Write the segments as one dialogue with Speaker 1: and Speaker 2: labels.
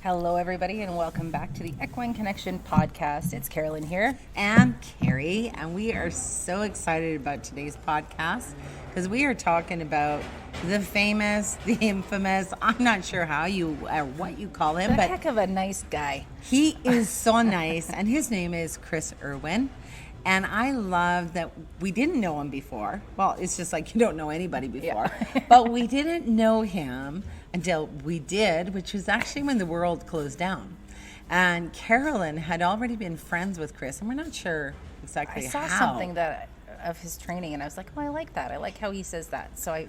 Speaker 1: Hello, everybody, and welcome back to the Equine Connection podcast. It's Carolyn here.
Speaker 2: And Carrie, and we are so excited about today's podcast because we are talking about the famous, the infamous, I'm not sure how you or what you call him,
Speaker 1: The
Speaker 2: but
Speaker 1: heck of a nice guy.
Speaker 2: he is so nice, and his name is Chris Irwin. And I love that we didn't know him before. Well, it's just like you don't know anybody before.
Speaker 1: Yeah.
Speaker 2: But we didn't know him until we did, which was actually when the world closed down. And Carolyn had already been friends with Chris, and we're not sure exactly
Speaker 1: I saw
Speaker 2: how.
Speaker 1: something of his training, and I was like, oh, I like that. I like how he says that. So I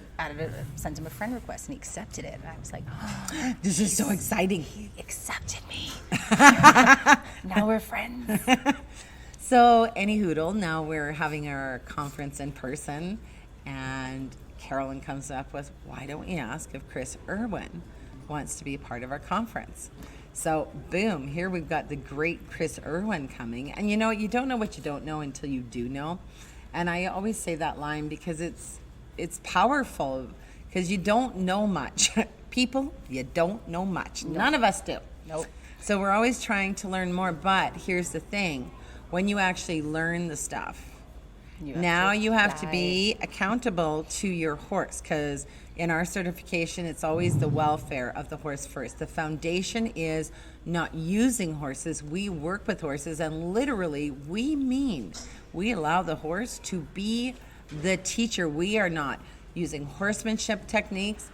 Speaker 1: sent him a friend request, and he accepted it. And I was like, oh,
Speaker 2: This is so exciting.
Speaker 1: he accepted me. Now we're friends.
Speaker 2: So, any hoodle, now we're having our conference in person, and Carolyn comes up with, why don't we ask if Chris Irwin wants to be a part of our conference? So, boom, here we've got the great Chris Irwin coming. And you know, you don't know what you don't know until you do know. And I always say that line because it's powerful, because you don't know much. People, you don't know much.
Speaker 1: Nope.
Speaker 2: None of us do.
Speaker 1: Nope.
Speaker 2: So we're always trying to learn more, but here's the thing. When you actually learn the stuff, you have to be accountable to your horse, because in our certification, it's always the welfare of the horse first. The foundation is not using horses. We work with horses, and literally we allow the horse to be the teacher. We are not using horsemanship techniques.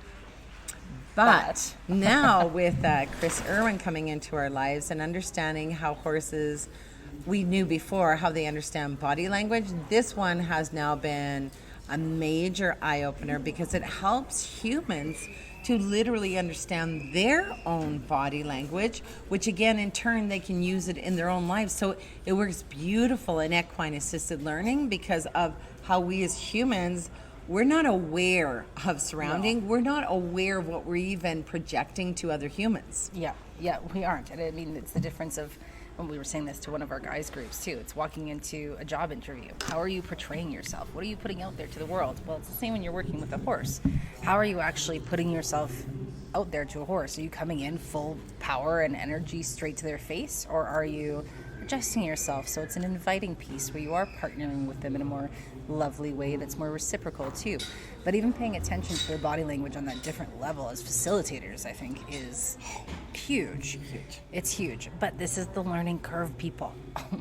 Speaker 2: But now with Chris Irwin coming into our lives and understanding how horses, we knew before how they understand body language, this one has now been a major eye-opener because it helps humans to literally understand their own body language, which again, in turn, they can use it in their own lives. So it works beautiful in equine-assisted learning because of how we as humans, we're not aware of surrounding. No. We're not aware of what we're even projecting to other humans.
Speaker 1: Yeah, we aren't. And I mean, it's the difference of, when we were saying this to one of our guys groups too, it's walking into a job interview. How are you portraying yourself? What are you putting out there to the world? Well, it's the same when you're working with a horse. How are you actually putting yourself out there to a horse? Are you coming in full power and energy straight to their face? Or are you adjusting yourself so it's an inviting piece where you are partnering with them in a more lovely way that's more reciprocal too? But even paying attention to their body language on that different level as facilitators, I think, is huge. It's huge. But this is the learning curve, people.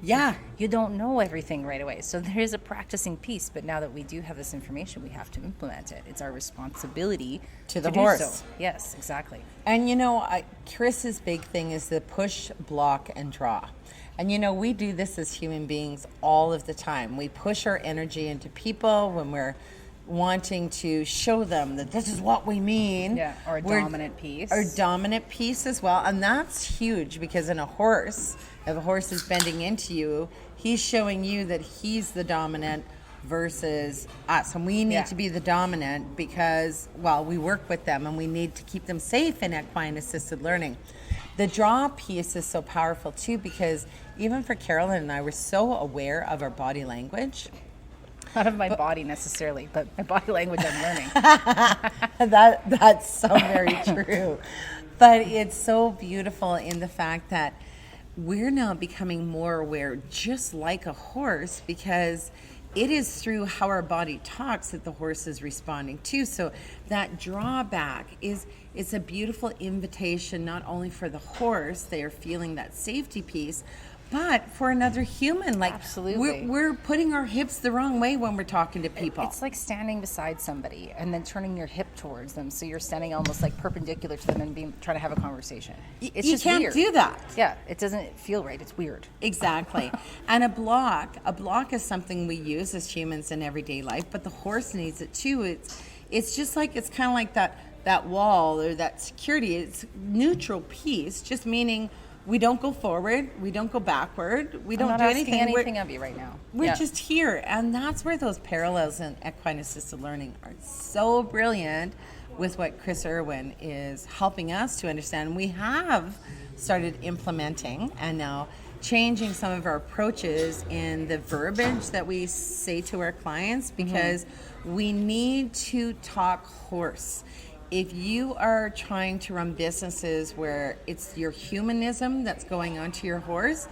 Speaker 2: Yeah.
Speaker 1: You don't know everything right away. So there is a practicing piece, but now that we do have this information, we have to implement it. It's our responsibility
Speaker 2: to the horse.
Speaker 1: Do so. Yes, exactly.
Speaker 2: And you know, Chris's big thing is the push, block, and draw. And you know, we do this as human beings all of the time. We push our energy into people when we're wanting to show them that this is what we mean.
Speaker 1: Yeah, or a dominant piece.
Speaker 2: Or dominant piece as well. And that's huge because in a horse, if a horse is bending into you, he's showing you that he's the dominant versus us. And we need to be the dominant because, well, we work with them and we need to keep them safe in equine-assisted learning. The draw piece is so powerful too because even for Carolyn and I, we're so aware of our body language.
Speaker 1: Not of my body necessarily, but my body language I'm learning.
Speaker 2: That's so very true. But it's so beautiful in the fact that we're now becoming more aware, just like a horse, because it is through how our body talks that the horse is responding to. So that drawback it's a beautiful invitation, not only for the horse, they are feeling that safety piece, but for another human. Like,
Speaker 1: absolutely,
Speaker 2: we're putting our hips the wrong way when we're talking to people.
Speaker 1: It's like standing beside somebody and then turning your hip towards them, so you're standing almost like perpendicular to them and trying to have a conversation. It's
Speaker 2: you
Speaker 1: just
Speaker 2: can't
Speaker 1: weird.
Speaker 2: do that.
Speaker 1: Yeah, it doesn't feel right. It's weird.
Speaker 2: Exactly. And a block is something we use as humans in everyday life, but the horse needs it too. It's just like, it's kind of like that wall or that security. It's neutral piece, just meaning we don't go forward, we don't go backward, we don't do anything.
Speaker 1: I'm not asking anything of you right now.
Speaker 2: We're just here. And that's where those parallels in equine-assisted learning are so brilliant with what Chris Irwin is helping us to understand. We have started implementing and now changing some of our approaches in the verbiage that we say to our clients because we need to talk horse. if you are trying to run businesses where it's your humanism that's going onto your horse,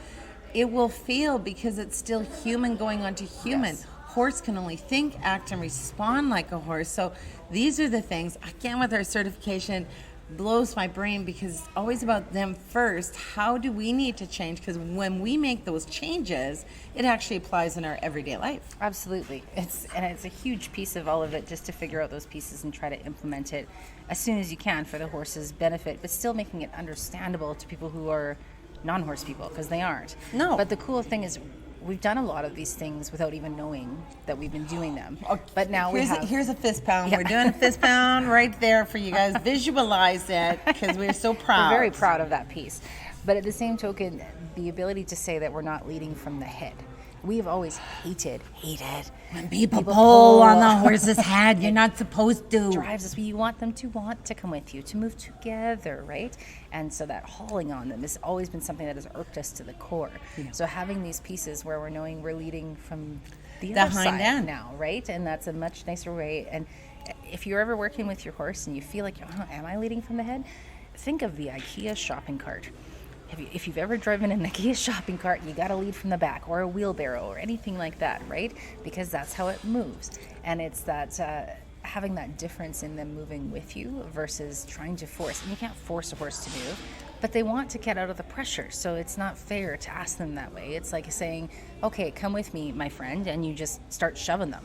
Speaker 2: it will fail because it's still human going onto human.
Speaker 1: Yes.
Speaker 2: Horse can only think, act, and respond like a horse. So these are the things, again, with our certification, blows my brain because it's always about them first. How do we need to change? Because when we make those changes, it actually applies in our everyday life.
Speaker 1: Absolutely. It's a huge piece of all of it, just to figure out those pieces and try to implement it as soon as you can for the horse's benefit, but still making it understandable to people who are non-horse people, because they aren't.
Speaker 2: No.
Speaker 1: But the cool thing is we've done a lot of these things without even knowing that we've been doing them. But now
Speaker 2: Here's a fist pound.
Speaker 1: Yeah.
Speaker 2: We're doing a fist pound right there for you guys. Visualize it because we're so proud.
Speaker 1: We're very proud of that piece. But at the same token, the ability to say that we're not leading from the head. We've always hated
Speaker 2: when people pull on the horse's head. You're not supposed to.
Speaker 1: Drives us. You want them to want to come with you, to move together, right? And so that hauling on them has always been something that has irked us to the core. Yeah. So having these pieces where we're knowing we're leading from the other
Speaker 2: hind
Speaker 1: side
Speaker 2: end
Speaker 1: now, right? And that's a much nicer way. And if you're ever working with your horse and you feel like, oh, am I leading from the head? Think of the IKEA shopping cart. If you've ever driven an IKEA shopping cart, you got to lead from the back, or a wheelbarrow, or anything like that, right? Because that's how it moves. And it's that having that difference in them moving with you versus trying to force. And you can't force a horse to move, but they want to get out of the pressure. So it's not fair to ask them that way. It's like saying, okay, come with me, my friend, and you just start shoving them.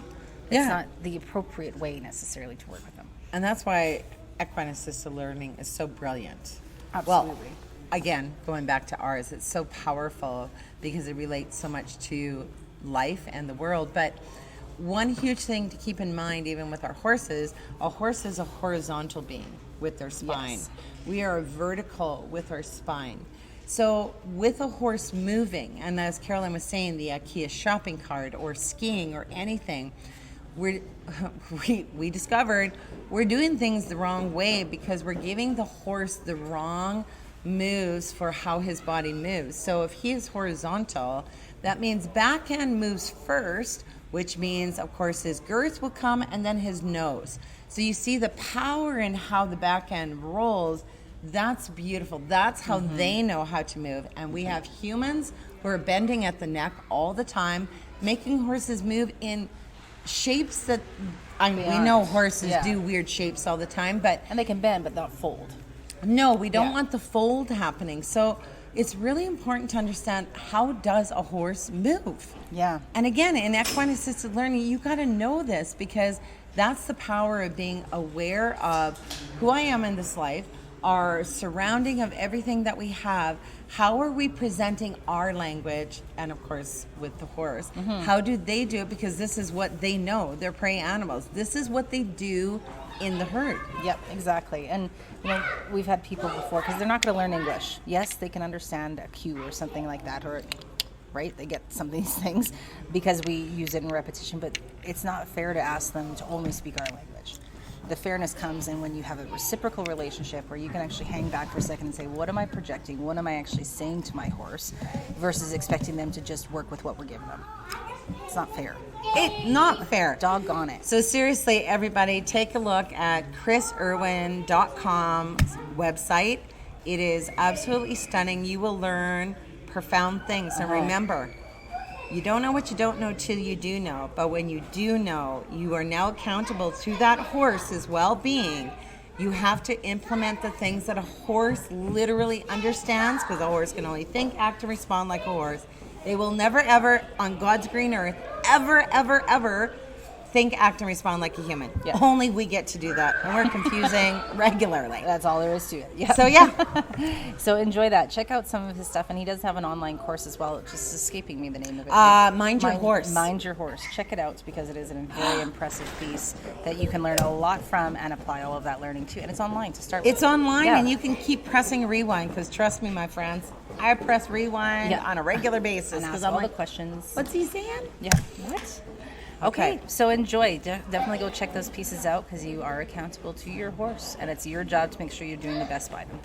Speaker 1: It's not the appropriate way necessarily to work with them.
Speaker 2: And that's why equine-assisted learning is so brilliant.
Speaker 1: Absolutely.
Speaker 2: Well, again, going back to ours, it's so powerful because it relates so much to life and the world. But one huge thing to keep in mind, even with our horses, a horse is a horizontal being with their spine.
Speaker 1: Yes.
Speaker 2: We are vertical with our spine. So with a horse moving, and as Carolyn was saying, the IKEA shopping cart or skiing or anything, we discovered we're doing things the wrong way because we're giving the horse the wrong moves for how his body moves. So if he is horizontal, that means back end moves first, which means of course his girth will come and then his nose. So you see the power in how the back end rolls. That's beautiful. That's how they know how to move. And we have humans who are bending at the neck all the time, making horses move in shapes that we know horses do weird shapes all the time,
Speaker 1: and they can bend but not fold.
Speaker 2: No, we don't want the fold happening. So it's really important to understand, how does a horse move?
Speaker 1: Yeah.
Speaker 2: And again, in equine-assisted learning, you got to know this because that's the power of being aware of who I am in this life, our surrounding of everything that we have. How are we presenting our language? And of course, with the horse, how do they do it? Because this is what they know. They're prey animals. This is what they do in the herd.
Speaker 1: Yep, exactly. And we've had people before, because they're not going to learn English. Yes, they can understand a cue or something like that, or right, they get some of these things because we use it in repetition, but it's not fair to ask them to only speak our language. The fairness comes in when you have a reciprocal relationship where you can actually hang back for a second and say, what am I projecting? What am I actually saying to my horse? Versus expecting them to just work with what we're giving them. It's not fair.
Speaker 2: It's not fair.
Speaker 1: Doggone it.
Speaker 2: So seriously, everybody, take a look at chrisirwin.com website. It is absolutely stunning. You will learn profound things. And remember, you don't know what you don't know till you do know. But when you do know, you are now accountable to that horse's well-being. You have to implement the things that a horse literally understands, because a horse can only think, act, and respond like a horse. They will never, ever, on God's green earth, ever think, act, and respond like a human.
Speaker 1: Yeah.
Speaker 2: Only we get to do that. And we're confusing regularly.
Speaker 1: That's all there is to it. Yeah.
Speaker 2: So, yeah.
Speaker 1: So enjoy that. Check out some of his stuff. And he does have an online course as well. It's just escaping me the name of it.
Speaker 2: Mind Your Horse.
Speaker 1: Mind Your Horse. Check it out because it is a very impressive piece that you can learn a lot from and apply all of that learning to. And it's online to start with.
Speaker 2: It's online, and you can keep pressing rewind, because trust me, my friends, I press rewind on a regular basis.
Speaker 1: And ask
Speaker 2: I'm
Speaker 1: all
Speaker 2: like,
Speaker 1: the questions.
Speaker 2: what's he saying?
Speaker 1: Yeah. What? Okay, so enjoy. Definitely go check those pieces out, because you are accountable to your horse, and it's your job to make sure you're doing the best by them.